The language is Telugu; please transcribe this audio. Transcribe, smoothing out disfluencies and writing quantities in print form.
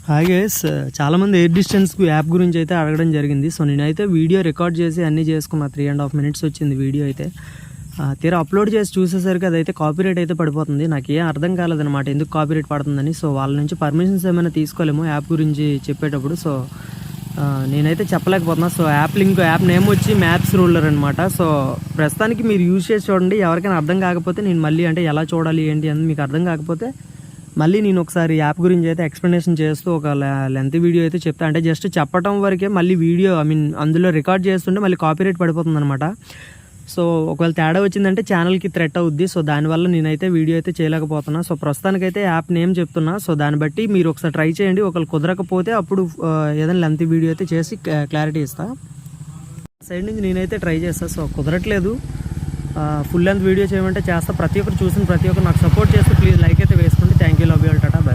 హాయ్ గైస్, చాలామంది ఎయిర్ డిస్టెన్స్ యాప్ గురించి అయితే అడగడం జరిగింది. సో నేనైతే వీడియో రికార్డ్ చేసి అన్నీ చేసుకున్నా. 3.5 minutes వచ్చింది వీడియో అయితే. తీరా అప్లోడ్ చేసి చూసేసరికి అదైతే కాపీరైట్ అయితే పడిపోతుంది. నాకు ఏం అర్థం కాలేదన్నమాట ఎందుకు కాపీరైట్ పడుతుందని. సో వాళ్ళ నుంచి పర్మిషన్స్ ఏమైనా తీసుకోలేమో యాప్ గురించి చెప్పేటప్పుడు. సో నేనైతే చెప్పలేకపోతున్నా. సో యాప్ నేమ్ వచ్చి మ్యాప్స్ రూలర్ అనమాట. సో ప్రస్తుతానికి మీరు యూజ్ చేసి చూడండి. ఎవరికైనా అర్థం కాకపోతే నేను మళ్ళీ అంటే ఎలా చూడాలి ఏంటి అని మీకు అర్థం కాకపోతే మళ్ళీ నేను ఒకసారి యాప్ గురించి అయితే ఎక్స్ప్లెనేషన్ చేస్తూ ఒక లెంత్ వీడియో అయితే చెప్తాను. అంటే జస్ట్ చెప్పడం వరకే, మళ్ళీ వీడియో అందులో రికార్డ్ చేస్తుంటే మళ్ళీ కాపీరైట్ పడిపోతుంది అనమాట. సో ఒకవేళ తేడా వచ్చిందంటే ఛానల్కి థ్రెట్ అవుద్ది. సో దానివల్ల నేనైతే వీడియో అయితే చేయలేకపోతున్నా. సో ప్రస్తుతానికైతే యాప్ నేమ్ చెప్తున్నా. సో దాన్ని బట్టి మీరు ఒకసారి ట్రై చేయండి. ఒకవేళ కుదరకపోతే అప్పుడు ఏదైనా లెంత్ వీడియో అయితే చేసి క్లారిటీ ఇస్తా. సైడ్ నుంచి నేనైతే ట్రై చేస్తాను. సో కుదరట్లేదు. ఫుల్ లెంత్ వీడియో చేయమంటే చేస్తా. ప్రతి ఒక్కరు చూసిన ప్రతి ఒక్కరు నాకు సపోర్ట్ చేస్తే ప్లీజ్ లైక్ అయితే వేసుకోండి. Thank you, love you all, Tata, by.